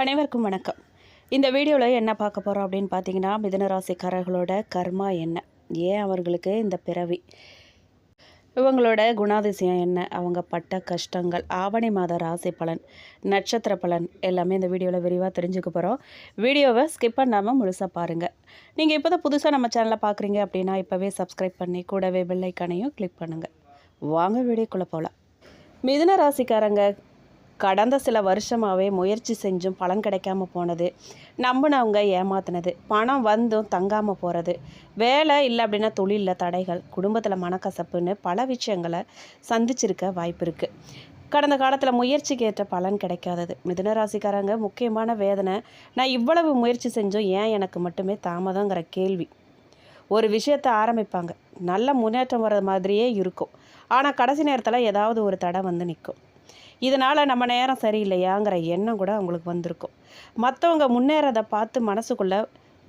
அனைவருக்கும் வணக்கம். இந்த வீடியோவில் என்ன பார்க்க போகிறோம் அப்படின்னு பார்த்தீங்கன்னா, மிதுன ராசிக்காரர்களோட கர்மா என்ன, ஏன் அவர்களுக்கு இந்த பிறவி, இவங்களோட குணாதிசயம் என்ன, அவங்க பட்ட கஷ்டங்கள், ஆவணி மாத ராசி பலன், நட்சத்திர பலன் எல்லாமே இந்த வீடியோவில் விரிவாக தெரிஞ்சுக்க போகிறோம். வீடியோவை ஸ்கிப் பண்ணாமல் முழுசாக பாருங்கள். நீங்கள் இப்போ தான் புதுசாக நம்ம சேனலை பார்க்குறீங்க அப்படின்னா இப்போவே சப்ஸ்கிரைப் பண்ணி கூடவே பெல் ஐக்கானையும் கிளிக் பண்ணுங்கள். வாங்க வீடியோக்குள்ளே போகலாம். மிதுன ராசிக்காரங்க கடந்த சில வருஷமாகவே முயற்சி செஞ்சும் பலன் கிடைக்காம போனது, நம்பினவங்க ஏமாத்தினது, பணம் வந்தும் தங்காமல் போகிறது, வேலை இல்லை அப்படின்னா தொழிலில் தடைகள், குடும்பத்தில் மனக்கசப்புன்னு பல விஷயங்களை சந்திச்சிருக்க வாய்ப்பு இருக்குது. கடந்த காலத்தில் முயற்சிக்கு ஏற்ற பலன் கிடைக்காதது. மிதுன ராசிக்காரங்க முக்கியமான வேதனை, நான் இவ்வளவு முயற்சி செஞ்சும் ஏன் எனக்கு மட்டுமே தாமதங்கிற கேள்வி. ஒரு விஷயத்தை ஆரம்பிப்பாங்க, நல்ல முன்னேற்றம் வர்ற மாதிரியே இருக்கும், ஆனால் கடைசி நேரத்தில் ஏதாவது ஒரு தடை வந்து நிற்கும். இதனால் நம்ம நேரம் சரியில்லையாங்கிற எண்ணம் கூட அவங்களுக்கு வந்திருக்கும். மற்றவங்க முன்னேறதை பார்த்து மனசுக்குள்ளே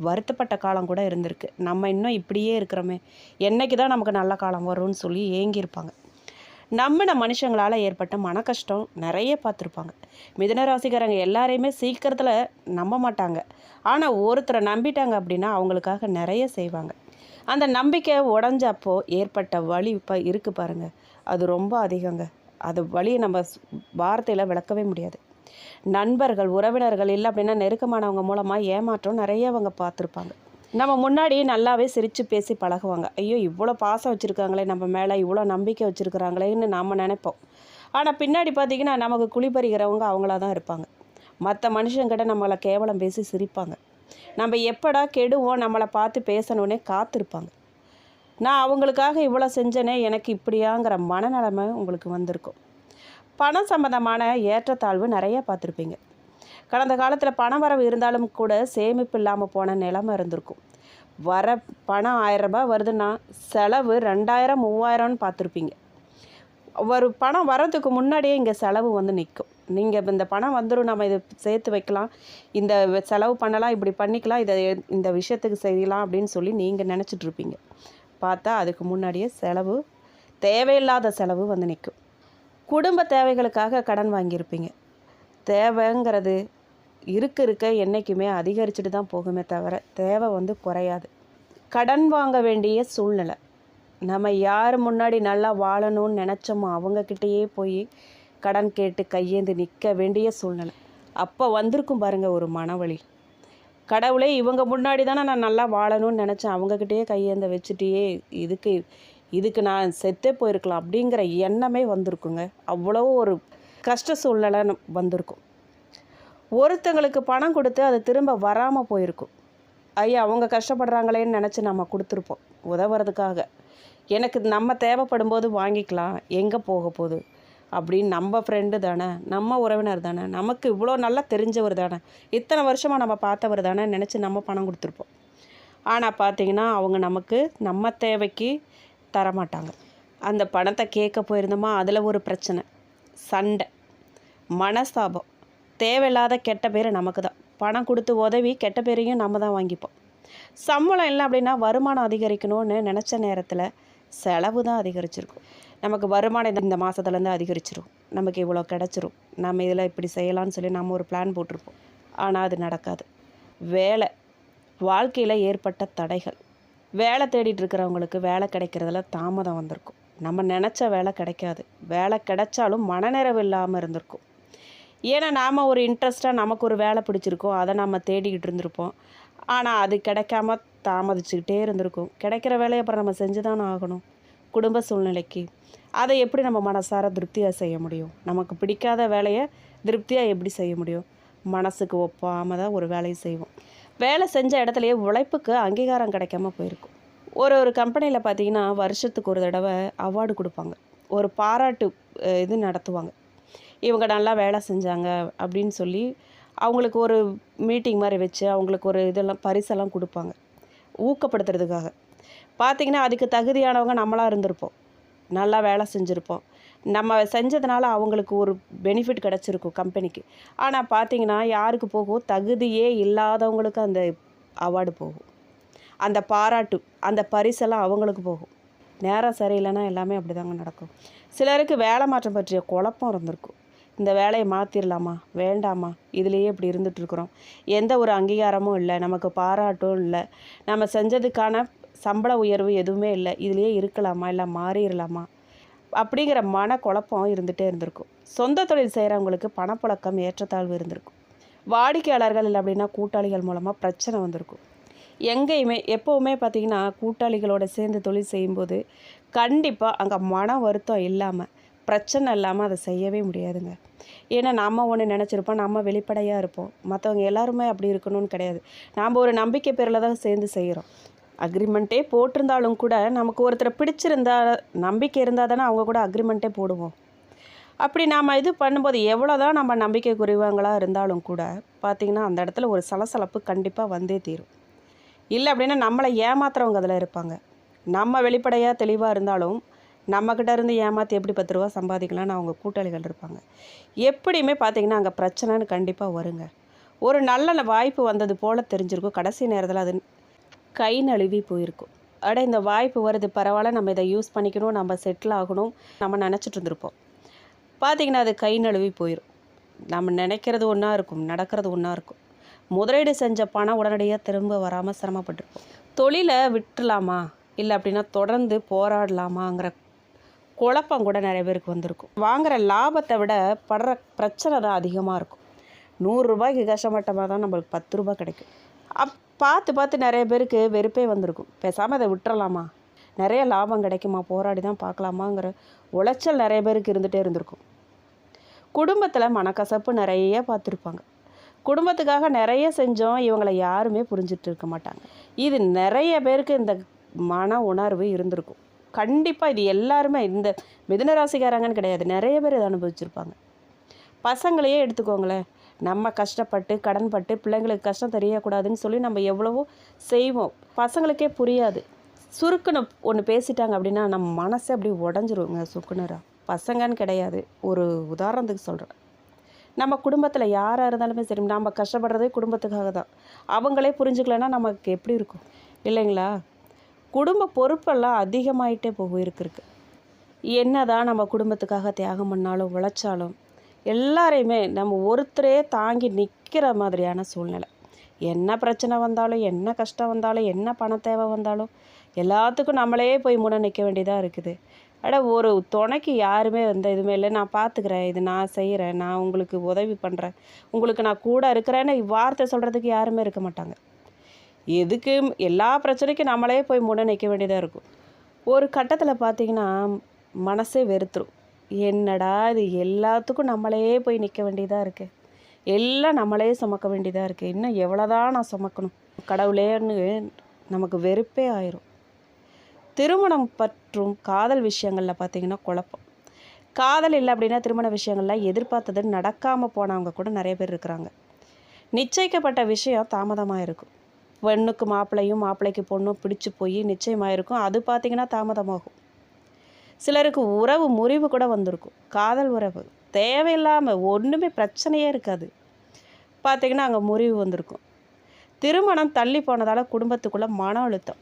வருத்தப்பட்ட காலம் கூட இருந்திருக்கு. நம்ம இன்னும் இப்படியே இருக்கிறோமே, என்றைக்கு தான் நமக்கு நல்ல காலம் வரும்னு சொல்லி ஏங்கியிருப்பாங்க. நம்பின மனுஷங்களால் ஏற்பட்ட மன கஷ்டம் நிறைய பார்த்துருப்பாங்க. மிதுன ராசிக்காரங்க எல்லாரையுமே சீக்கிரத்தில் நம்ப மாட்டாங்க, ஆனால் ஒருத்தரை நம்பிட்டாங்க அப்படின்னா அவங்களுக்காக நிறைய செய்வாங்க. அந்த நம்பிக்கை உடஞ்சப்போ ஏற்பட்ட வலி இப்போ இருக்குது பாருங்கள், அது ரொம்ப அதிகங்க. அது வழியை நம்ம வார்த்தையில் விளக்கவே முடியாது. நண்பர்கள், உறவினர்கள் இல்லை அப்படின்னா நெருக்கமானவங்க மூலமாக ஏமாற்றம் நிறைய அவங்க பார்த்துருப்பாங்க. நம்ம முன்னாடி நல்லாவே சிரித்து பேசி பழகுவாங்க. ஐயோ இவ்வளோ பாசம் வச்சுருக்காங்களே நம்ம மேலே, இவ்வளோ நம்பிக்கை வச்சுருக்குறாங்களேன்னு நாம் நினைப்போம். ஆனால் பின்னாடி பார்த்திங்கன்னா நமக்கு குழிபறிகிறவங்க அவங்களா தான் இருப்பாங்க. மற்ற மனுஷங்கிட்ட நம்மளை கேவலம் பேசி சிரிப்பாங்க. நம்ம எப்படா கெடுவோம் நம்மளை பார்த்து பேசணுன்னே காத்திருப்பாங்க. நான் அவங்களுக்காக இவ்வளோ செஞ்சேனே, எனக்கு இப்படியாங்கிற மனநிலைமை உங்களுக்கு வந்திருக்கும். பணம் சம்மந்தமான ஏற்றத்தாழ்வு நிறைய பார்த்துருப்பீங்க. கடந்த காலத்தில் பணம் வரவு இருந்தாலும் கூட சேமிப்பு இல்லாமல் போன நிலைமை இருந்திருக்கும். வர பணம் 1000 ரூபாய் வருதுன்னா செலவு 2000 3000ன்னு பார்த்துருப்பீங்க. ஒரு பணம் வரதுக்கு முன்னாடியே இங்கே செலவு வந்து நிற்கும். நீங்கள் இந்த பணம் வந்துடும், நம்ம இதை சேர்த்து வைக்கலாம், இந்த செலவு பண்ணலாம், இப்படி பண்ணிக்கலாம், இந்த விஷயத்துக்கு செய்யலாம் அப்படின்னு சொல்லி நீங்கள் நினச்சிட்ருப்பீங்க. பார்த்தா அதுக்கு முன்னாடியே செலவு, தேவையில்லாத செலவு வந்து நிற்கும். குடும்ப தேவைகளுக்காக கடன் வாங்கியிருப்பீங்க. தேவைங்கிறது இருக்க என்றைக்குமே அதிகரிச்சுட்டு தான் போகுமே தவிர தேவை வந்து குறையாது. கடன் வாங்க வேண்டிய சூழ்நிலை, நம்ம யார் முன்னாடி நல்லா வாழணும்னு நினச்சோமோ அவங்கக்கிட்டேயே போய் கடன் கேட்டு கையேந்து நிற்க வேண்டிய சூழ்நிலை. அப்போ வந்திருக்கும் பாருங்கள் ஒரு மனவலி. கடவுளே, இவங்க முன்னாடி தானே நான் நல்லா வாழணும்னு நினச்சேன், அவங்கக்கிட்டேயே கையேந்த வச்சுட்டியே, இதுக்கு நான் செத்தே போயிருக்கலாம் அப்படிங்கிற எண்ணமே வந்திருக்குங்க. அவ்வளோ ஒரு கஷ்ட சூழ்நிலை வந்திருக்கும். ஒருத்தங்களுக்கு பணம் கொடுத்து அது திரும்ப வராமல் போயிருக்கும். ஐயா அவங்க கஷ்டப்படுறாங்களேன்னு நினச்சி நம்ம கொடுத்துருப்போம் உதவுறதுக்காக. எனக்கு நம்ம தேவைப்படும் போது வாங்கிக்கலாம், எங்கே போக போகுது அப்படின்னு, நம்ம ஃப்ரெண்டு தானே, நம்ம உறவினர் தானே, நமக்கு இவ்வளோ நல்லா தெரிஞ்சவர் தானே, இத்தனை வருஷமாக நம்ம பார்த்தவர் தானே நினச்சி நம்ம பணம் கொடுத்துருப்போம். ஆனால் பார்த்திங்கன்னா அவங்க நமக்கு நம்ம தேவைக்கு தரமாட்டாங்க. அந்த பணத்தை கேட்க போயிருந்தோமா, அதில் ஒரு பிரச்சனை, சண்டை, மனஸ்தாபம், தேவையில்லாத கெட்ட பேர் நமக்கு தான். பணம் கொடுத்து உதவி கெட்ட பேரையும் நம்ம தான் வாங்கிப்போம். சம்பளம் இல்லை அப்படின்னா வருமானம் அதிகரிக்கணும்னு நினச்ச நேரத்தில் செலவு தான் அதிகரிச்சிருக்கும். நமக்கு வருமானம் இந்த மாதத்துலேருந்து அதிகரிச்சிடும், நமக்கு இவ்வளோ கிடச்சிரும், நம்ம இதில் இப்படி செய்யலான்னு சொல்லி நம்ம ஒரு பிளான் போட்டிருப்போம். ஆனால் அது நடக்காது. வேலை, வாழ்க்கையில் ஏற்பட்ட தடைகள், வேலை தேடிட்டு இருக்கிறவங்களுக்கு வேலை கிடைக்கிறதுல தாமதம் வந்திருக்கும். நம்ம நினச்ச வேலை கிடைக்காது, வேலை கிடைச்சாலும் மனநிறைவு இல்லாமல் இருந்திருக்கும். ஏன்னா நாம் ஒரு இன்ட்ரெஸ்ட்டாக நமக்கு ஒரு வேலை பிடிச்சிருக்கோம், அதை நம்ம தேடிக்கிட்டு இருந்திருப்போம். ஆனால் அது கிடைக்காம தாமதிச்சுக்கிட்டே இருந்திருக்கும். கிடைக்கிற வேலையை அப்புறம் நம்ம செஞ்சு தானே ஆகணும். குடும்ப சூழ்நிலைக்கு அதை எப்படி நம்ம மனசார திருப்தியாக செய்ய முடியும்? நமக்கு பிடிக்காத வேலையை திருப்தியாக எப்படி செய்ய முடியும்? மனசுக்கு ஒப்பாமல் தான் ஒரு வேலையை செய்வோம். வேலை செஞ்ச இடத்துலையே உழைப்புக்கு அங்கீகாரம் கிடைக்காம போயிருக்கும். ஒரு கம்பெனியில் பார்த்திங்கன்னா வருஷத்துக்கு ஒரு தடவை அவார்டு கொடுப்பாங்க, ஒரு பாராட்டு இது நடத்துவாங்க. இவங்க நல்லா வேலை செஞ்சாங்க அப்படின்னு சொல்லி அவங்களுக்கு ஒரு மீட்டிங் மாதிரி வச்சு அவங்களுக்கு ஒரு இதெல்லாம் பரிசெல்லாம் கொடுப்பாங்க ஊக்கப்படுத்துறதுக்காக. பார்த்திங்கன்னா அதுக்கு தகுதியானவங்க நம்மளாக இருந்திருப்போம், நல்லா வேலை செஞ்சுருப்போம், நம்ம செஞ்சதுனால அவங்களுக்கு ஒரு பெனிஃபிட் கிடச்சிருக்கும் கம்பெனிக்கு. ஆனால் பார்த்திங்கன்னா யாருக்கு போகும், தகுதியே இல்லாதவங்களுக்கு அந்த அவார்டு போகும், அந்த பாராட்டு, அந்த பரிசெல்லாம் அவங்களுக்கு போகும். நேரம் சரியில்லைன்னா எல்லாமே அப்படி தாங்க நடக்கும். சிலருக்கு வேலை மாற்றம் பற்றிய குழப்பம் இருந்திருக்கும். இந்த வேலையை மாற்றிடலாமா வேண்டாமா, இதுலேயே இப்படி இருந்துகிட்ருக்குறோம், எந்த ஒரு அங்கீகாரமும் இல்லை, நமக்கு பாராட்டும் இல்லை, நம்ம செஞ்சதுக்கான சம்பள உயர்வு எதுவுமே இல்லை, இதுலேயே இருக்கலாமா இல்லை மாறிடலாமா அப்படிங்கிற குழப்பம் இருந்துகிட்டே இருந்திருக்கும். சொந்த தொழில் செய்கிறவங்களுக்கு பணப்புழக்கம் ஏற்றத்தாழ்வு இருந்திருக்கும். வாடிக்கையாளர்கள் இல்லை அப்படின்னா கூட்டாளிகள் மூலமாக பிரச்சனை வந்திருக்கும். எங்கேயுமே எப்போவுமே பார்த்திங்கன்னா கூட்டாளிகளோடு சேர்ந்து தொழில் செய்யும்போது கண்டிப்பாக அங்கே மன வருத்தம் இல்லாமல் பிரச்சனை இல்லாமல் அதை செய்யவே முடியாதுங்க. ஏன்னா நம்ம ஒன்று நினச்சிருப்போம், நம்ம வெளிப்படையாக இருப்போம், மற்றவங்க எல்லாருமே அப்படி இருக்கணும்னு கிடையாது. நாம் ஒரு நம்பிக்கை பேரில் தான் சேர்ந்து செய்கிறோம். அக்ரிமெண்ட்டே போட்டிருந்தாலும் கூட நமக்கு ஒருத்தரை பிடிச்சிருந்தா நம்பிக்கை இருந்தால் தானே அவங்க கூட அக்ரிமெண்ட்டே போடுவோம். அப்படி நாம் இது பண்ணும்போது எவ்வளோ தான் நம்ம நம்பிக்கை குறைவாங்களாக இருந்தாலும் கூட பார்த்திங்கன்னா அந்த இடத்துல ஒரு சலசலப்பு கண்டிப்பாக வந்தே தீரும். இல்லை அப்படின்னா நம்மளை ஏமாத்துறவங்க அதில் இருப்பாங்க. நம்ம வெளிப்படையாக தெளிவாக இருந்தாலும் நம்மக்கிட்ட இருந்து ஏமாற்றி எப்படி 10 ரூபா சம்பாதிக்கலாம்னு அவங்க கூட்டாளிகள் இருப்பாங்க. எப்படியுமே பார்த்திங்கன்னா அங்கே பிரச்சனைன்னு கண்டிப்பாக வருங்க. ஒரு நல்ல வாய்ப்பு வந்தது போல் தெரிஞ்சிருக்கும், கடைசி நேரத்தில் அது கை நழுவி போயிருக்கும். இந்த வாய்ப்பு வருது, பரவாயில்ல, நம்ம இதை யூஸ் பண்ணிக்கணும், நம்ம செட்டில் ஆகணும் நம்ம நினச்சிட்டு இருந்திருப்போம். பார்த்திங்கன்னா அது கை நழுவி போயிடும். நம்ம நினைக்கிறது ஒன்றா இருக்கும், நடக்கிறது ஒன்றா இருக்கும். முதலீடு செஞ்ச பணம் உடனடியாக திரும்ப வராமல் சிரமப்பட்டிருப்போம். தொழிலை விட்டுலாமா இல்லை அப்படின்னா தொடர்ந்து போராடலாமாங்கிற குழப்பம் கூட நிறைய பேருக்கு வந்திருக்கும். வாங்குகிற லாபத்தை விட படுற பிரச்சனை தான் அதிகமாக இருக்கும். 100 ரூபாய்க்கு கஷ்டப்பட்டமாக தான் நம்மளுக்கு 10 ரூபா கிடைக்கும். பார்த்து பார்த்து நிறைய பேருக்கு வெறுப்பே வந்திருக்கும். பேசாமல் அதை விட்டுறலாமா, நிறைய லாபம் கிடைக்குமா, போராடி தான் பார்க்கலாமாங்கிற உளைச்சல் நிறைய பேருக்கு இருந்துகிட்டே இருந்திருக்கும். குடும்பத்தில் மனக்கசப்பு நிறைய பார்த்துருப்பாங்க. குடும்பத்துக்காக நிறைய செஞ்சோம், இவங்களை யாருமே புரிஞ்சிட்டு இருக்க மாட்டாங்க. இது நிறைய பேருக்கு இந்த மன உணர்வு இருந்திருக்கும். கண்டிப்பாக இது எல்லாருமே இந்த மிதுன ராசிக்காரங்கன்னு கிடையாது, நிறைய பேர் இதை அனுபவிச்சிருப்பாங்க. பசங்களையே எடுத்துக்கோங்களேன், நம்ம கஷ்டப்பட்டு கடன்பட்டு பிள்ளைங்களுக்கு கஷ்டம் தெரியக்கூடாதுன்னு சொல்லி நம்ம எவ்வளவோ செய்வோம், பசங்களுக்கே புரியாது. சுருக்குன்னு ஒன்று பேசிட்டாங்க அப்படின்னா நம்ம மனசே அப்படி உடஞ்சிருவோங்க. சுக்குனராக பசங்கன்னு கிடையாது, ஒரு உதாரணத்துக்கு சொல்கிறேன். நம்ம குடும்பத்தில் யாராக இருந்தாலுமே சரி, நம்ம கஷ்டப்படுறதே குடும்பத்துக்காக தான். அவங்களே புரிஞ்சுக்கலன்னா நமக்கு எப்படி இருக்கும் இல்லைங்களா? குடும்ப பொறுப்பெல்லாம் அதிகமாகிட்டே போயிருக்கு. என்ன தான் நம்ம குடும்பத்துக்காக தியாகம் பண்ணாலும் உழைச்சாலும் எல்லாரையுமே நம்ம ஒருத்தரே தாங்கி நிற்கிற மாதிரியான சூழ்நிலை. என்ன பிரச்சனை வந்தாலும், என்ன கஷ்டம் வந்தாலும், என்ன பண தேவை வந்தாலும் எல்லாத்துக்கும் நம்மளே போய் முன்னே நிற்க வேண்டியதாக இருக்குது. ஒரு துணைக்கு யாருமே இதுவுமே இல்லை, நான் பார்த்துக்கிறேன், இது நான் செய்கிறேன், நான் உங்களுக்கு உதவி பண்ணுறேன், உங்களுக்கு நான் கூட இருக்கிறேன்னு வார்த்தை சொல்கிறதுக்கு யாருமே இருக்க மாட்டாங்க. எதுக்கு எல்லா பிரச்சனைக்கும் நம்மளே போய் முன்னே நிற்க வேண்டியதாக இருக்கும். ஒரு கட்டத்தில் பார்த்திங்கன்னா மனசே வெறுத்துரும். என்னடா இது, எல்லாத்துக்கும் நம்மளே போய் நிற்க வேண்டியதாக இருக்குது, எல்லாம் நம்மளே சுமக்க வேண்டியதாக இருக்குது, இன்னும் எவ்வளோதான் நான் சுமக்கணும் கடவுளேன்னு நமக்கு வெறுப்பே ஆயிரும். திருமணம் பற்றும் காதல் விஷயங்களில் பார்த்திங்கன்னா குழப்பம். காதல் இல்லை அப்படின்னா திருமண விஷயங்களில் எதிர்பார்த்தது நடக்காமல் போனவங்க கூட நிறைய பேர் இருக்கிறாங்க. நிச்சயிக்கப்பட்ட விஷயம் தாமதமாக இருக்கும். பெண்ணுக்கு மாப்பிள்ளையும் மாப்பிள்ளைக்கு பொண்ணும் பிடிச்சி போய் நிச்சயமாக இருக்கும், அது பார்த்திங்கன்னா தாமதமாகும். சிலருக்கு உறவு முறிவு கூட வந்திருக்கும். காதல் உறவு தேவையில்லாமல் ஒன்றுமே பிரச்சனையே இருக்காது, பார்த்திங்கன்னா அங்கே முறிவு வந்திருக்கும். திருமணம் தள்ளி போனதால் குடும்பத்துக்குள்ளே மன அழுத்தம்.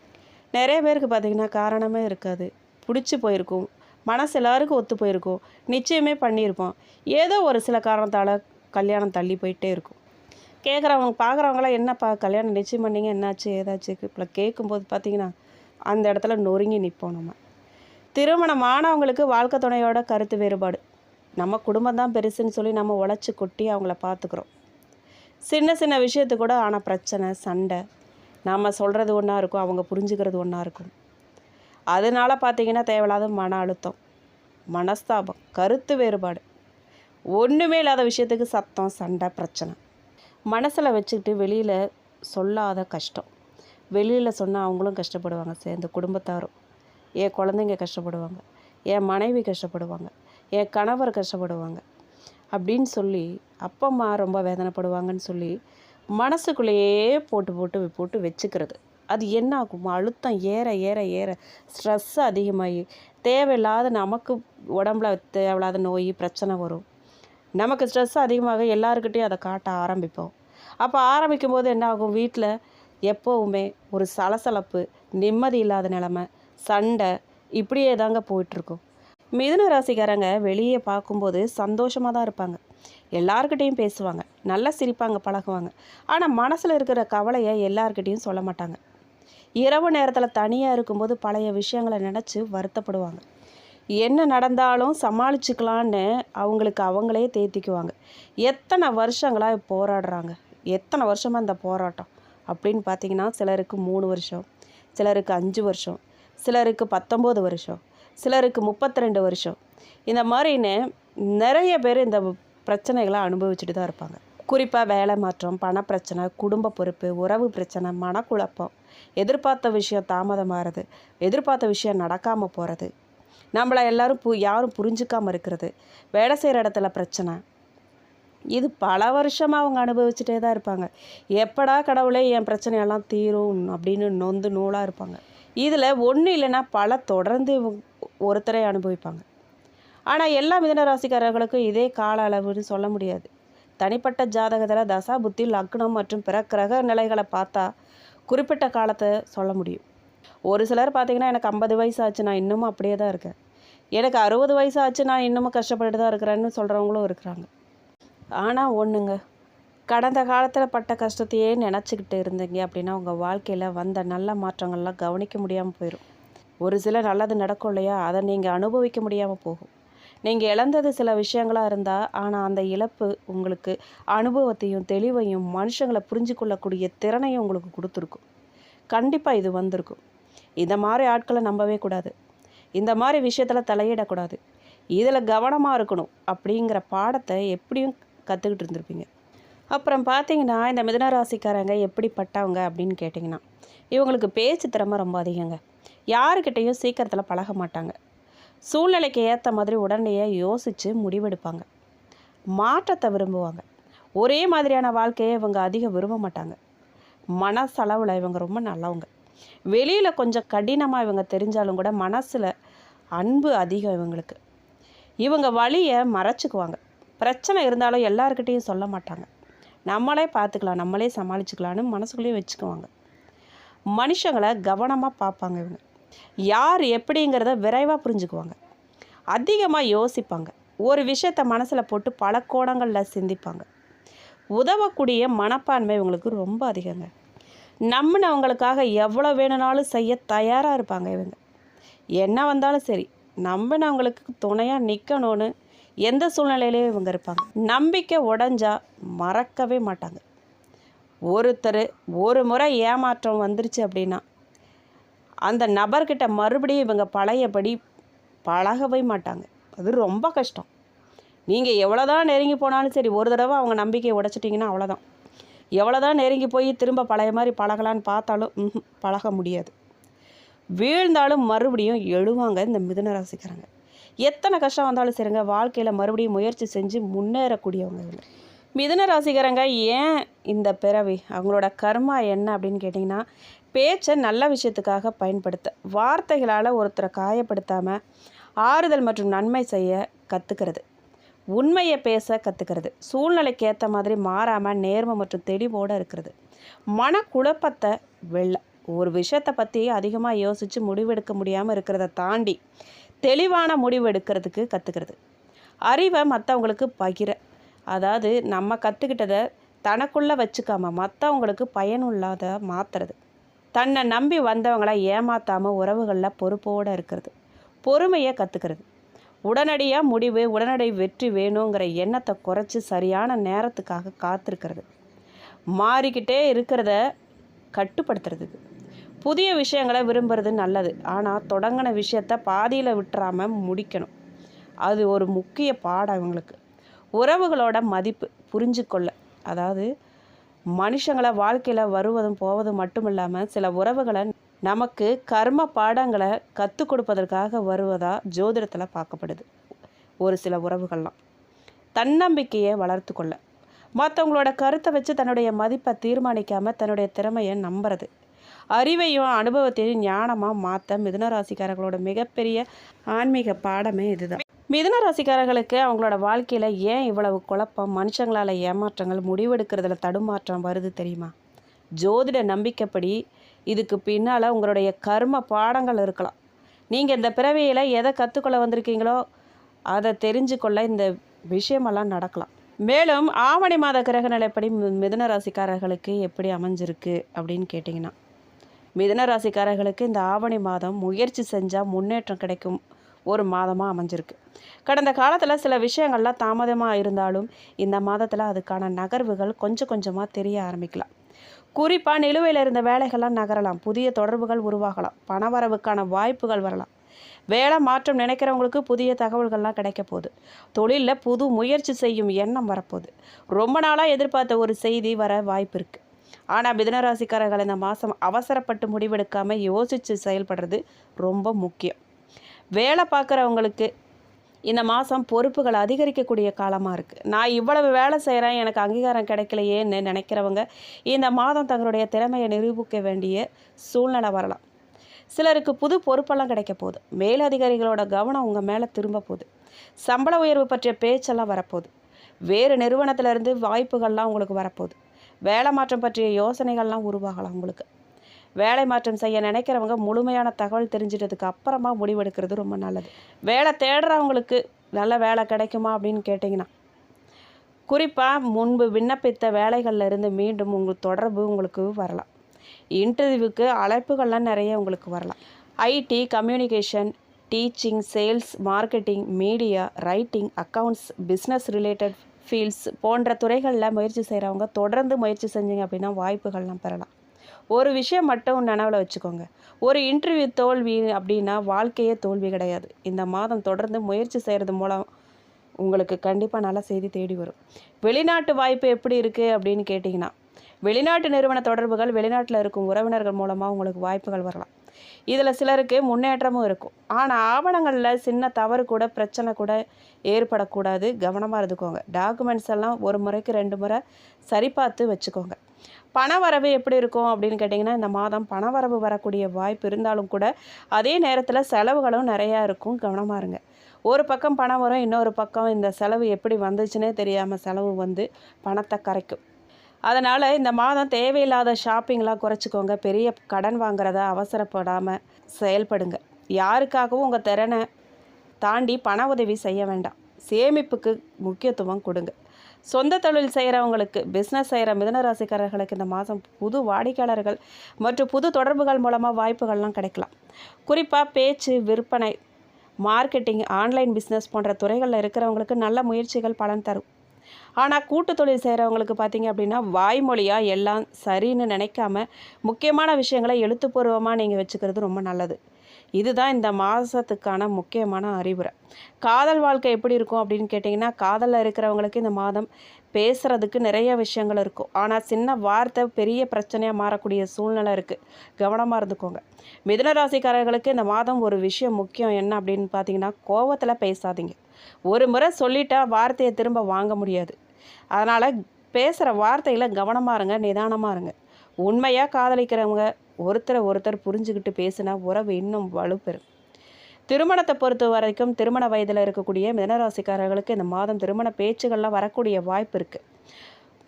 நிறைய பேருக்கு பார்த்திங்கன்னா காரணமே இருக்காது, பிடிச்சி போயிருக்கும், மனசு எல்லாருக்கும் ஒத்து போயிருக்கும், நிச்சயமே பண்ணியிருப்போம், ஏதோ ஒரு சில காரணத்தால் கல்யாணம் தள்ளி போயிட்டே இருக்கும். கேட்குறவங்க பார்க்குறவங்களாம் என்னப்பா கல்யாணம் நிச்சயம் பண்ணிங்க, என்னாச்சு ஏதாச்சு இப்போ கேட்கும்போது பார்த்திங்கன்னா அந்த இடத்துல நொறுங்கி நிற்போம். நம்ம திருமணம் ஆனவங்களுக்கு வாழ்க்கை துணையோட கருத்து வேறுபாடு. நம்ம குடும்பம் தான் பெருசுன்னு சொல்லி நம்ம உழைச்சி கொட்டி அவங்கள பார்த்துக்குறோம். சின்ன சின்ன விஷயத்துக்கு கூட ஆனால் பிரச்சனை சண்டை, நாம் சொல்கிறது ஒன்றா இருக்கும், அவங்க புரிஞ்சுக்கிறது ஒன்றா இருக்கும். அதனால் பார்த்திங்கன்னா தேவையில்லாத மன அழுத்தம், மனஸ்தாபம், கருத்து வேறுபாடு, ஒன்றுமே இல்லாத விஷயத்துக்கு சத்தம், சண்டை, பிரச்சனை. மனசில் வச்சுக்கிட்டு வெளியில் சொல்லாத கஷ்டம். வெளியில் சொன்னால் அவங்களும் கஷ்டப்படுவாங்க, சேர்ந்து குடும்பத்தாரும். என் குழந்தைங்க கஷ்டப்படுவாங்க, என் மனைவி கஷ்டப்படுவாங்க, என் கணவர் கஷ்டப்படுவாங்க அப்படின்னு சொல்லி அப்பா அம்மா ரொம்ப வேதனைப்படுவாங்கன்னு சொல்லி மனசுக்குள்ளேயே போட்டு வச்சுக்கிறது. அது என்ன ஆகும், அழுத்தம் ஏற ஏற ஏற ஸ்ட்ரெஸ் அதிகமாகி தேவையில்லாத நமக்கு உடம்புல தேவையில்லாத நோய் பிரச்சனை வரும். நமக்கு ஸ்ட்ரெஸ் அதிகமாக எல்லாருக்கிட்டையும் அதை காட்ட ஆரம்பிப்போம். அப்போ ஆரம்பிக்கும் போது என்ன ஆகும், வீட்டில் எப்போவுமே ஒரு சலசலப்பு, நிம்மதி இல்லாத நிலமை, சண்டை, இப்படியே தாங்க போயிட்டுருக்கும். மிதுன ராசிக்காரங்க வெளியே பார்க்கும்போது சந்தோஷமாக தான் இருப்பாங்க. எல்லார்கிட்டேயும் பேசுவாங்க, நல்லா சிரிப்பாங்க, பழகுவாங்க. ஆனால் மனசில் இருக்கிற கவலையை எல்லார்கிட்டேயும் சொல்ல மாட்டாங்க. இரவு நேரத்தில் தனியாக இருக்கும்போது பழைய விஷயங்களை நினச்சி வருத்தப்படுவாங்க. என்ன நடந்தாலும் சமாளிச்சுக்கலான்னு அவங்களுக்கு அவங்களே தேத்திக்குவாங்க. எத்தனை வருஷங்களாக போராடுறாங்க, எத்தனை வருஷமாக இந்த போராட்டம் அப்படின்னு பார்த்தீங்கன்னா, சிலருக்கு 3 வருஷம், சிலருக்கு 5 வருஷம், சிலருக்கு 19 வருஷம், சிலருக்கு 32 வருஷம். இந்த மாதிரின்னு நிறைய பேர் இந்த பிரச்சனைகளை அனுபவிச்சுட்டு தான் இருப்பாங்க. குறிப்பாக வேலை மாற்றம், பணப்பிரச்சனை, குடும்ப பொறுப்பு, உறவு பிரச்சனை, மனக்குழப்பம், எதிர்பார்த்த விஷயம் தாமதமாகிறது, எதிர்பார்த்த விஷயம் நடக்காமல் போகிறது, நம்மளை எல்லோரும் யாரும் புரிஞ்சிக்காமல் இருக்கிறது, வேலை செய்கிற இடத்துல பிரச்சனை. இது பல வருஷமாக அவங்க அனுபவிச்சுட்டே தான் இருப்பாங்க. எப்படா கடவுளே என் பிரச்சனையெல்லாம் தீரும் அப்படின்னு நொந்து நூலாக இருப்பாங்க. இதில் ஒன்று இல்லைன்னா பல தொடர்ந்து ஒருத்தரை அனுபவிப்பாங்க. ஆனால் எல்லா மிதுன ராசிக்காரர்களுக்கும் இதே கால அளவுன்னு சொல்ல முடியாது. தனிப்பட்ட ஜாதகத்தில் தசா புத்தி லக்னம் மற்றும் பிற கிரக நிலைகளை பார்த்தா குறிப்பிட்ட காலத்தை சொல்ல முடியும். ஒரு சிலர் பார்த்திங்கன்னா, எனக்கு 50 வயசு ஆச்சு, நான் இன்னமும் அப்படியே தான் இருக்கேன், எனக்கு 60 வயசு ஆச்சு, நான் இன்னமும் கஷ்டப்பட்டு தான் இருக்கிறேன்னு சொல்கிறவங்களும் இருக்கிறாங்க. ஆனால் ஒன்றுங்க, கடந்த காலத்தில் பட்ட கஷ்டத்தையே நினச்சிக்கிட்டு இருந்தீங்க அப்படின்னா உங்கள் வாழ்க்கையில் வந்த நல்ல மாற்றங்கள்லாம் கவனிக்க முடியாமல் போயிடும். ஒரு சில நல்லது நடக்கும் இல்லையா, அதை நீங்கள் அனுபவிக்க முடியாமல் போகும். நீங்கள் இழந்தது சில விஷயங்களாக இருந்தால், ஆனால் அந்த இழப்பு உங்களுக்கு அனுபவத்தையும் தெளிவையும் மனுஷங்களை புரிஞ்சு கொள்ளக்கூடிய திறனையும் உங்களுக்கு கொடுத்துருக்கும். கண்டிப்பாக இது வந்திருக்கும். இந்த மாதிரி ஆட்களை நம்பவே கூடாது, இந்த மாதிரி விஷயத்தில் தலையிடக்கூடாது, இதில் கவனமாக இருக்கணும் அப்படிங்கிற பாடத்தை எப்படியும் கற்றுக்கிட்டு இருந்திருப்பீங்க. அப்புறம் பார்த்தீங்கன்னா, இந்த மிதுன ராசிக்காரங்க எப்படிப்பட்டவங்க அப்படின்னு கேட்டிங்கன்னா, இவங்களுக்கு பேச்சு திறமை ரொம்ப அதிகங்க. யாருக்கிட்டையும் சீக்கிரத்தில் பழக மாட்டாங்க. சூழ்நிலைக்கு ஏற்ற மாதிரி உடனே யோசித்து முடிவெடுப்பாங்க. மாற்றத்தை விரும்புவாங்க. ஒரே மாதிரியான வாழ்க்கையை இவங்க அதிகம் விரும்ப மாட்டாங்க. மனசளவில் இவங்க ரொம்ப நல்லவங்க. வெளியில் கொஞ்சம் கடினமாக இவங்க தெரிஞ்சாலும் கூட மனசில் அன்பு அதிகம் இவங்களுக்கு. இவங்க வழியை மறைச்சிக்குவாங்க. பிரச்சனை இருந்தாலும் எல்லாருக்கிட்டையும் சொல்ல மாட்டாங்க. நம்மளே பார்த்துக்கலாம், நம்மளே சமாளிச்சுக்கலான்னு மனசுக்குள்ளேயே வச்சுக்குவாங்க. மனுஷங்களை கவனமாக பார்ப்பாங்க. இவங்க யார் எப்படிங்கிறத விரைவாக புரிஞ்சுக்குவாங்க. அதிகமாக யோசிப்பாங்க. ஒரு விஷயத்தை மனசில் போட்டு பல கோணங்களில் சிந்திப்பாங்க. உதவக்கூடிய மனப்பான்மை இவங்களுக்கு ரொம்ப அதிகங்க. நம்பினவங்களுக்காக எவ்வளோ வேணும்னாலும் செய்ய தயாராக இருப்பாங்க. இவங்க என்ன வந்தாலும் சரி, நம்பினவங்களுக்கு துணையாக நிற்கணும்னு எந்த சூழ்நிலையிலையும் இவங்க இருப்பாங்க. நம்பிக்கை உடஞ்சா மறக்கவே மாட்டாங்க. ஒருத்தர் ஒரு முறை ஏமாற்றம் வந்துருச்சு அப்படின்னா அந்த நபர்கிட்ட மறுபடியும் இவங்க பழையபடி பழகவே மாட்டாங்க. அது ரொம்ப கஷ்டம். நீங்கள் எவ்வளோதான் நெருங்கி போனாலும் சரி, ஒரு தடவை அவங்க நம்பிக்கையை உடைச்சிட்டிங்கன்னா அவ்வளோதான். எவ்வளோதான் நெருங்கி போய் திரும்ப பழைய மாதிரி பழகலான்னு பார்த்தாலும் பழக முடியாது. வீழ்ந்தாலும் மறுபடியும் எழுவாங்க இந்த மிதுன ராசிக்காரங்க. எத்தனை கஷ்டம் வந்தாலும் சரிங்க, வாழ்க்கையில் மறுபடியும் முயற்சி செஞ்சு முன்னேறக்கூடியவங்க இவங்க. மிதுன ராசிக்காரங்க ஏன் இந்த பிறவி, அவங்களோட கர்மா என்ன அப்படின்னு கேட்டிங்கன்னா, பேச்சை நல்ல விஷயத்துக்காக பயன்படுத்த, வார்த்தைகளால் ஒருத்தரை காயப்படுத்தாமல் ஆறுதல் மற்றும் நன்மை செய்ய கற்றுக்கிறது, உண்மையை பேச கற்றுக்கிறது, சூழ்நிலைக்கு ஏற்ற மாதிரி மாறாமல் நேர்மை மற்றும் தெளிவோடு இருக்கிறது, மனக்குழப்பத்தை வெல்ல, ஒரு விஷயத்தை பற்றி அதிகமாக யோசித்து முடிவெடுக்க முடியாமல் இருக்கிறத தாண்டி தெளிவான முடிவு எடுக்கிறதுக்கு கற்றுக்கிறது, அறிவை மற்றவங்களுக்கு பகிர, அதாவது நம்ம கற்றுக்கிட்டதை தனக்குள்ளே வச்சுக்காமல் மற்றவங்களுக்கு பயனுள்ளாத மாற்றுறது, தன்னை நம்பி வந்தவங்களை ஏமாற்றாமல் உறவுகளில் பொறுப்போடு இருக்கிறது, பொறுமையை கற்றுக்கிறது, உடனடியாக முடிவு உடனடி வெற்றி வேணுங்கிற எண்ணத்தை குறைச்சி சரியான நேரத்துக்காக காத்திருக்கிறது, மாறிக்கிட்டே இருக்கிறத கட்டுப்படுத்துறதுக்கு, புதிய விஷயங்களை விரும்புறது நல்லது, ஆனால் தொடங்கின விஷயத்த பாதியில் விட்டுறாமல் முடிக்கணும். அது ஒரு முக்கிய பாடம் இவங்களுக்கு. உறவுகளோட மதிப்பு புரிஞ்சுக்கொள்ள, அதாவது மனுஷங்களை வாழ்க்கையில் வருவதும் போவதும் மட்டும் இல்லாமல் சில உறவுகளை நமக்கு கர்ம பாடங்களை கற்றுக் கொடுப்பதற்காக வருவதா ஜோதிடத்தில் பார்க்கப்படுது. ஒரு சில உறவுகள்லாம் தன்னம்பிக்கையை வளர்த்து கொள்ள, மற்றவங்களோட கருத்தை வச்சு தன்னுடைய மதிப்பை தீர்மானிக்காமல் தன்னுடைய திறமையை நம்புறது, அறிவையும் அனுபவத்தையும் ஞானமாக மாற்ற மிதுன ராசிக்காரர்களோட மிகப்பெரிய ஆன்மீக பாடமே இதுதான். மிதுன ராசிக்காரர்களுக்கு அவங்களோட வாழ்க்கையில் ஏன் இவ்வளவு குழப்பம், மனுஷங்களால் ஏமாற்றங்கள், முடிவெடுக்கிறதுல தடுமாற்றம் வருது தெரியுமா? ஜோதிட நம்பிக்கைப்படி இதுக்கு பின்னால் உங்களுடைய கர்ம பாடங்கள் இருக்கலாம். நீங்கள் இந்த பிறவியில் எதை கற்றுக்கொள்ள வந்திருக்கீங்களோ அதை தெரிஞ்சு கொள்ள இந்த விஷயமெல்லாம் நடக்கலாம். மேலும் ஆவணி மாத கிரக நிலைப்படி மிதுன ராசிக்காரர்களுக்கு எப்படி அமைஞ்சிருக்கு அப்படின்னு கேட்டிங்கன்னா, மிதுன ராசிக்காரர்களுக்கு இந்த ஆவணி மாதம் முயற்சி செஞ்சால் முன்னேற்றம் கிடைக்கும் ஒரு மாதமாக அமைஞ்சிருக்கு. கடந்த காலத்தில் சில விஷயங்கள்லாம் தாமதமாக இருந்தாலும் இந்த மாதத்தில் அதுக்கான நகர்வுகள் கொஞ்சம் கொஞ்சமாக தெரிய ஆரம்பிக்கலாம். குறிப்பாக நிலுவையில் இருந்த வேலைகள்லாம் நகரலாம், புதிய தொடர்புகள் உருவாகலாம், பணவரவுக்கான வாய்ப்புகள் வரலாம். வேலை மாற்றம் நினைக்கிறவங்களுக்கு புதிய தகவல்கள்லாம் கிடைக்க போகுது. தொழிலில் புது முயற்சி செய்யும் எண்ணம் வரப்போகுது. ரொம்ப நாளாக எதிர்பார்த்த ஒரு செய்தி வர வாய்ப்பு இருக்குது. ஆனால் மிதுனராசிக்காரர்கள் இந்த மாதம் அவசரப்பட்டு முடிவெடுக்காமல் யோசித்து செயல்படுறது ரொம்ப முக்கியம். வேலை பார்க்குறவங்களுக்கு இந்த மாதம் பொறுப்புகள் அதிகரிக்கக்கூடிய காலமாக இருக்குது. நான் இவ்வளவு வேலை செய்கிறேன், எனக்கு அங்கீகாரம் கிடைக்கலையேன்னு நினைக்கிறவங்க இந்த மாதம் தங்களுடைய திறமையை நிரூபிக்க வேண்டிய சூழ்நிலை வரலாம். சிலருக்கு புது பொறுப்பெல்லாம் கிடைக்க போகுது. மேலதிகாரிகளோட கவனம் உங்கள் மேலே திரும்ப போகுது. சம்பள உயர்வு பற்றிய பேச்செல்லாம் வரப்போகுது. வேறு நிறுவனத்திலேருந்து வாய்ப்புகள்லாம் உங்களுக்கு வரப்போகுது. வேலை மாற்றம் பற்றிய யோசனைகள்லாம் உருவாகலாம். உங்களுக்கு வேலை மாற்றம் செய்ய நினைக்கிறவங்க முழுமையான தகவல் தெரிஞ்சிட்டதுக்கு அப்புறமா முடிவெடுக்கிறது ரொம்ப நல்லது. வேலை தேடுறவங்களுக்கு நல்ல வேலை கிடைக்குமா அப்படின்னு கேட்டிங்கன்னா, குறிப்பாக முன்பு விண்ணப்பித்த வேலைகளில் இருந்து மீண்டும் தொடர்பு உங்களுக்கு வரலாம். இன்டர்வியூக்கு அழைப்புகள்லாம் நிறைய உங்களுக்கு வரலாம். IT, communication, teaching, sales, marketing, media, writing, accounts, business related fields போன்ற துறைகளில் முயற்சி செய்கிறவங்க தொடர்ந்து முயற்சி செஞ்சீங்க அப்படின்னா வாய்ப்புகள்லாம் பெறலாம். ஒரு விஷயம் மட்டும் நினைவில் வச்சுக்கோங்க, ஒரு இன்டர்வியூ தோல்வி அப்படின்னா வாழ்க்கையே தோல்வி கிடையாது. இந்த மாதம் தொடர்ந்து முயற்சி செய்கிறது மூலம் உங்களுக்கு கண்டிப்பாக நல்ல செய்தி தேடி வரும். வெளிநாட்டு வாய்ப்பு எப்படி இருக்குது அப்படின்னு கேட்டிங்கன்னா, வெளிநாட்டு நிறுவன தொடர்புகள், வெளிநாட்டில் இருக்கும் உறவினர்கள் மூலமாக உங்களுக்கு வாய்ப்புகள் வரலாம். இதில் சிலருக்கு முன்னேற்றமும் இருக்கும். ஆனால் ஆவணங்களில் சின்ன தவறு கூட, பிரச்சனை கூட ஏற்படக்கூடாது. கவனமாக இருந்துக்கோங்க. டாக்குமெண்ட்ஸ் எல்லாம் ஒரு முறைக்கு 2 முறை சரிபார்த்து வச்சுக்கோங்க. பணவரவு எப்படி இருக்கும் அப்படின்னு கேட்டிங்கன்னா, இந்த மாதம் பணவரவு வரக்கூடிய வாய்ப்பு இருந்தாலும் கூட அதே நேரத்தில் செலவுகளும் நிறையா இருக்கும். கவனமாக இருங்க. ஒரு பக்கம் பணம் வரும், இன்னொரு பக்கம் இந்த செலவு எப்படி வந்துச்சுன்னே தெரியாமல் செலவு வந்து பணத்தை கரைக்கும். அதனால் இந்த மாதம் தேவையில்லாத ஷாப்பிங்லாம் குறைச்சிக்கோங்க. பெரிய கடன் வாங்குறத அவசரப்படாமல் செயல்படுங்க. யாருக்காகவும் உங்கள் திறனை தாண்டி பண உதவி செய்ய வேண்டாம். சேமிப்புக்கு முக்கியத்துவம் கொடுங்க. சொந்த தொழில் செய்கிறவங்களுக்கு, பிஸ்னஸ் செய்கிற மிதுனராசிக்காரர்களுக்கு இந்த மாதம் புது வாடிக்கையாளர்கள் மற்றும் புது தொடர்புகள் மூலமாக வாய்ப்புகள்லாம் கிடைக்கலாம். குறிப்பாக பேச்சு, விற்பனை, மார்க்கெட்டிங், ஆன்லைன் பிஸ்னஸ் போன்ற துறைகளில் இருக்கிறவங்களுக்கு நல்ல முயற்சிகள் பலன் தரும். ஆனால் கூட்டு தொழில் செய்கிறவங்களுக்கு பார்த்தீங்க அப்படின்னா, வாய்மொழியாக எல்லாம் சரின்னு நினைக்காம முக்கியமான விஷயங்களை எழுத்துப்பூர்வமாக நீங்கள் வச்சுக்கிறது ரொம்ப நல்லது. இதுதான் இந்த மாதத்துக்கான முக்கியமான அறிவுரை. காதல் வாழ்க்கை எப்படி இருக்கும் அப்படின்னு கேட்டிங்கன்னா, காதலில் இருக்கிறவங்களுக்கு இந்த மாதம் பேசுகிறதுக்கு நிறைய விஷயங்கள் இருக்கும். ஆனால் சின்ன வார்த்தை பெரிய பிரச்சனையாக மாறக்கூடிய சூழ்நிலை இருக்குது. கவனமாக இருந்துக்கோங்க. மிதுன ராசிக்காரர்களுக்கு இந்த மாதம் ஒரு விஷயம் முக்கியம் என்ன அப்படின்னு பார்த்தீங்கன்னா, கோவத்தில் பேசாதீங்க. ஒரு முறை சொல்லிட்டா வார்த்தையை திரும்ப வாங்க முடியாது. அதனால் பேசுகிற வர்த்தையில் கவனமாக இருங்க, நிதானமாக இருங்க. உண்மையாக காதலிக்கிறவங்க ஒருத்தர் புரிஞ்சுக்கிட்டு பேசினா உறவு இன்னும் வலுப்பெறும். திருமணத்தை பொறுத்த வரைக்கும் திருமண வயதில் இருக்கக்கூடிய மிதனராசிக்காரர்களுக்கு இந்த மாதம் திருமண பேச்சுகள்லாம் வரக்கூடிய வாய்ப்பு இருக்குது.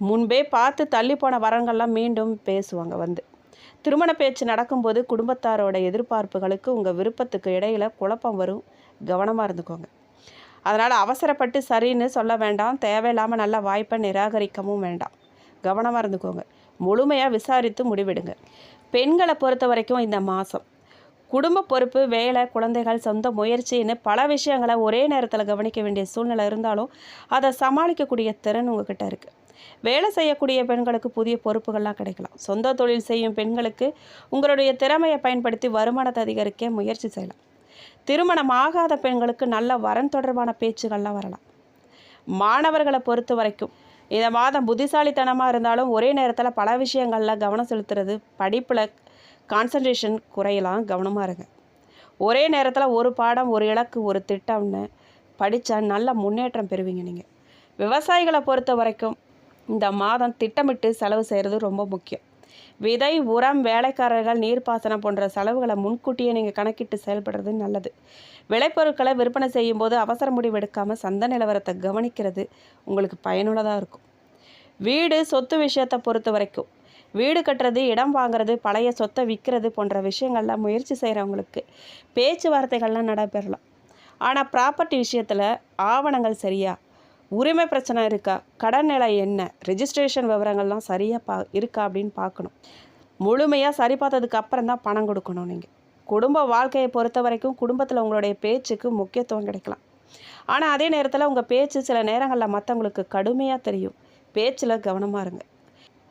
முன்பே பார்த்து தள்ளி போன வரங்கள்லாம் மீண்டும் பேசுவாங்க வந்து. திருமண பேச்சு நடக்கும்போது குடும்பத்தாரோட எதிர்பார்ப்புகளுக்கு உங்கள் விருப்பத்துக்கு இடையில் குழப்பம் வரும். கவனமாக இருந்துக்கோங்க. அதனால் அவசரப்பட்டு சரின்னு சொல்ல வேண்டாம். தேவையில்லாமல் நல்ல வாய்ப்பை நிராகரிக்கவும் வேண்டாம். கவனமாக இருந்துக்கோங்க. முழுமையாக விசாரித்து முடிவெடுங்க. பெண்களை பொறுத்த வரைக்கும் இந்த மாதம் குடும்ப பொறுப்பு, வேலை, குழந்தைகள், சொந்த முயற்சின்னு பல விஷயங்களை ஒரே நேரத்தில் கவனிக்க வேண்டிய சூழ்நிலை இருந்தாலும் அதை சமாளிக்கக்கூடிய திறன் உங்ககிட்ட இருக்குது. வேலை செய்யக்கூடிய பெண்களுக்கு புதிய பொறுப்புகள்லாம் கிடைக்கலாம். சொந்த தொழில் செய்யும் பெண்களுக்கு உங்களுடைய திறமையை பயன்படுத்தி வருமானத்தை அதிகரிக்க முயற்சி செய்யலாம். திருமணம் ஆகாத பெண்களுக்கு நல்ல வரன் தொடர்பான பேச்சுகள்லாம் வரலாம். மாணவர்களை பொறுத்த வரைக்கும் இந்த மாதம் புத்திசாலித்தனமாக இருந்தாலும் ஒரே நேரத்தில் பல விஷயங்களில் கவனம் செலுத்துறது, படிப்பில் கான்சன்ட்ரேஷன் குறையலாம். கவனமாக இருங்க. ஒரே நேரத்தில் ஒரு பாடம், ஒரு இலக்கு, ஒரு திட்டம்னு படித்தா நல்ல முன்னேற்றம் பெறுவீங்க. நீங்கள் விவசாயிகளை பொறுத்த வரைக்கும் இந்த மாதம் திட்டமிட்டு செலவு செய்கிறது ரொம்ப முக்கியம். விதை, உரம், வேலைக்காரர்கள், நீர்ப்பாசனம் போன்ற செலவுகளை முன்கூட்டியே நீங்கள் கணக்கிட்டு செயல்படுறது நல்லது. விளைபொருட்களை விற்பனை செய்யும்போது அவசர முடிவு எடுக்காமல் சந்தை நிலவரத்தை கவனிக்கிறது உங்களுக்கு பயனுள்ளதாக இருக்கும். வீடு, சொத்து விஷயத்தை பொறுத்த வரைக்கும் வீடு கட்டுறது, இடம் வாங்குறது, பழைய சொத்தை விற்கிறது போன்ற விஷயங்கள்லாம் முயற்சி செய்கிறவங்களுக்கு பேச்சுவார்த்தைகள்லாம் நடைபெறலாம். ஆனால் ப்ராப்பர்ட்டி விஷயத்தில் ஆவணங்கள் சரியா, உரிமை பிரச்சனை இருக்கா, கடன் நிலை என்ன, ரெஜிஸ்ட்ரேஷன் விவரங்கள்லாம் சரியாக இருக்கா அப்படின்னு பார்க்கணும். முழுமையாக சரி பார்த்ததுக்கு அப்புறம் தான் பணம் கொடுக்கணும். நீங்கள் குடும்ப வாழ்க்கையை பொறுத்த வரைக்கும் குடும்பத்தில் உங்களுடைய பேச்சுக்கு முக்கியத்துவம் கிடைக்கலாம். ஆனால் அதே நேரத்தில் உங்கள் பேச்சு சில நேரங்களில் மற்றவங்களுக்கு கடுமையாக தெரியும். பேச்சில் கவனமாக இருங்க.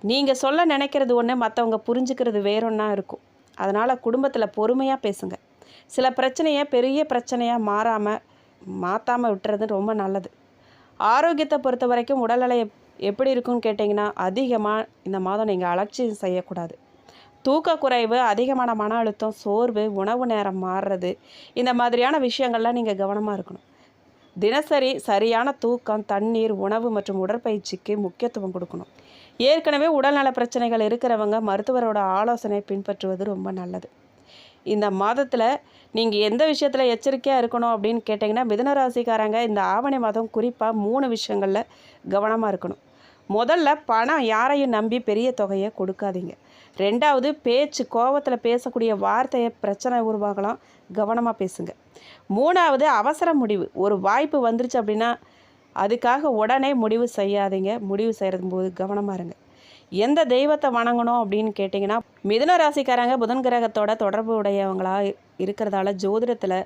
நீங்கள் சொல்ல நினைக்கிறது ஒன்று, மற்றவங்க புரிஞ்சுக்கிறது வேறொன்னா இருக்கும். அதனால் குடும்பத்தில் பொறுமையாக பேசுங்க. சில பிரச்சனையை பெரிய பிரச்சனையாக மாற்றாமல் விட்டுறது ரொம்ப நல்லது. ஆரோக்கியத்தை பொறுத்த வரைக்கும் உடல்நிலை எப்படி இருக்குன்னு கேட்டிங்கன்னா, அதிகமாக இந்த மாதம் நீங்கள் அலட்சியம் செய்யக்கூடாது. தூக்கக்குறைவு, அதிகமான மன அழுத்தம், சோர்வு, உணவு நேரம் மாறுறது, இந்த மாதிரியான விஷயங்கள்லாம் நீங்கள் கவனமாக இருக்கணும். தினசரி சரியான தூக்கம், தண்ணீர், உணவு மற்றும் உடற்பயிற்சிக்கு முக்கியத்துவம் கொடுக்கணும். ஏற்கனவே உடல்நல பிரச்சனைகள் இருக்கிறவங்க மருத்துவரோட ஆலோசனை பின்பற்றுவது ரொம்ப நல்லது. இந்த மாதத்தில் நீங்கள் எந்த விஷயத்தில் எச்சரிக்கையாக இருக்கணும் அப்படின்னு கேட்டிங்கன்னா, மிதுன ராசிக்காரங்க இந்த ஆவணி மாதம் குறிப்பாக 3 விஷயங்களில் கவனமாக இருக்கணும். முதல்ல, பணம் யாரையும் நம்பி பெரிய தொகையை கொடுக்காதீங்க. 2வது, பேச்சு, கோபத்தில் பேசக்கூடிய வார்த்தையை பிரச்சனை உருவாகலாம், கவனமாக பேசுங்க. 3வது, அவசர முடிவு. ஒரு வாய்ப்பு வந்துருச்சு அப்படின்னா அதுக்காக உடனே முடிவு செய்யாதீங்க. முடிவு செய்கிறது போது கவனமாக இருங்க. எந்த தெய்வத்தை வணங்கணும் அப்படின்னு கேட்டிங்கன்னா, மிதுன ராசிக்காரங்க புதன் கிரகத்தோட தொடர்பு உடையவங்களாக இருக்கிறதால ஜோதிடத்தில்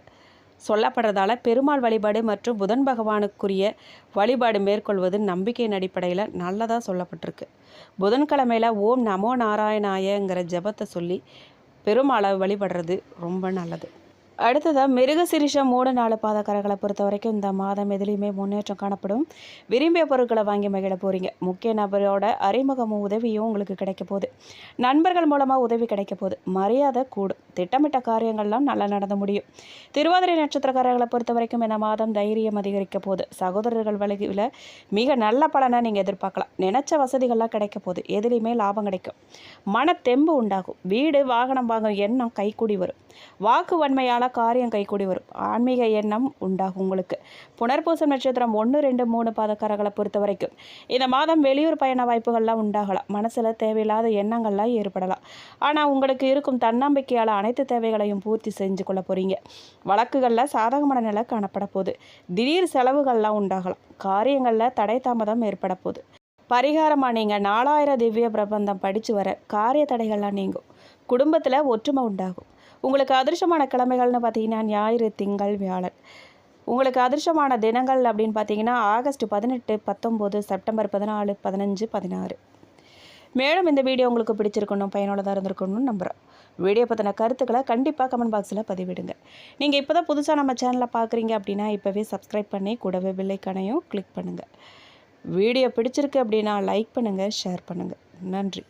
சொல்லப்படுறதால பெருமாள் வழிபாடு மற்றும் புதன் பகவானுக்குரிய வழிபாடு மேற்கொள்வது நம்பிக்கையின் அடிப்படையில் நல்லதாக சொல்லப்பட்டிருக்கு. புதன்கிழமையில் ஓம் நமோ நாராயணாயங்கிற ஜபத்தை சொல்லி பெருமாளை வழிபடுறது ரொம்ப நல்லது. அடுத்ததாக, மிருகசிரிஷம் 3-4 பாதக்காரர்களை பொறுத்த வரைக்கும் இந்த மாதம் எதுலேயுமே முன்னேற்றம் காணப்படும். விரும்பிய பொருட்களை வாங்கி மகிழ போகிறீங்க. முக்கிய நபரோட அறிமுகமும் உதவியும் உங்களுக்கு கிடைக்க போகுது. நண்பர்கள் மூலமாக உதவி கிடைக்க போகுது. மரியாதை கூடும். திட்டமிட்ட காரியங்கள்லாம் நல்லா நடந்து முடியும். திருவாதிரை நட்சத்திரக்காரர்களை பொறுத்த வரைக்கும் இந்த மாதம் தைரியம் அதிகரிக்க போகுது. சகோதரர்கள் வழியில் மிக நல்ல பலனை நீங்கள் எதிர்பார்க்கலாம். நினைச்ச வசதிகள்லாம் கிடைக்க போகுது. எதுலேயுமே லாபம் கிடைக்கும். மன தெம்பு உண்டாகும். வீடு வாகனம் வாங்கும் எண்ணம் கைக்கூடி வரும். வாக்கு வன்மையால் காரியம் கைக்கூடி வரும். ஆன்மீக எண்ணம் உண்டாகும் உங்களுக்கு. புனர்பூசம் நட்சத்திரம் 1, 2, 3 பாதக்காரர்களை பொறுத்த வரைக்கும் இந்த மாதம் வெளியூர் பயண வாய்ப்புகள்லாம் உண்டாகலாம். மனசில் தேவையில்லாத எண்ணங்கள்லாம் ஏற்படலாம். ஆனால் உங்களுக்கு இருக்கும் தன்னம்பிக்கையால் அனைத்து தேவைகளையும் பூர்த்தி செஞ்சு கொள்ள போகிறீங்க. வழக்குகளில் சாதகமான நிலை காணப்பட போகுது. திடீர் செலவுகள்லாம் உண்டாகலாம். காரியங்களில் தடை தாமதம் ஏற்பட போகுது. பரிகாரமாக நீங்கள் 4000 திவ்ய பிரபந்தம் படித்து வர காரிய தடைகள்லாம் நீங்கும். குடும்பத்தில் ஒற்றுமை உண்டாகும். உங்களுக்கு அதிர்ஷ்டமான கிழமைகள்னு பார்த்தீங்கன்னா ஞாயிறு, திங்கள், வியாழன். உங்களுக்கு அதிர்ஷ்டமான தினங்கள் அப்படின்னு பார்த்தீங்கன்னா ஆகஸ்ட் 18, 19, செப்டம்பர் 14, 15, 16. மேலும் இந்த வீடியோ உங்களுக்கு பிடிச்சிருக்கணும், பயனுள்ளதாக இருந்திருக்கணும்னு நம்புகிறேன். வீடியோ பற்றின கருத்துக்களை கண்டிப்பாக கமெண்ட் பாக்ஸில் பதிவிடுங்க. நீங்கள் இப்போ தான் புதுசாக நம்ம சேனலில் பார்க்குறீங்க அப்படின்னா இப்போவே சப்ஸ்கிரைப் பண்ணி கூடவே பெல் ஐகானையும் கிளிக் பண்ணுங்கள். வீடியோ பிடிச்சிருக்கு அப்படின்னா லைக் பண்ணுங்கள், ஷேர் பண்ணுங்கள். நன்றி.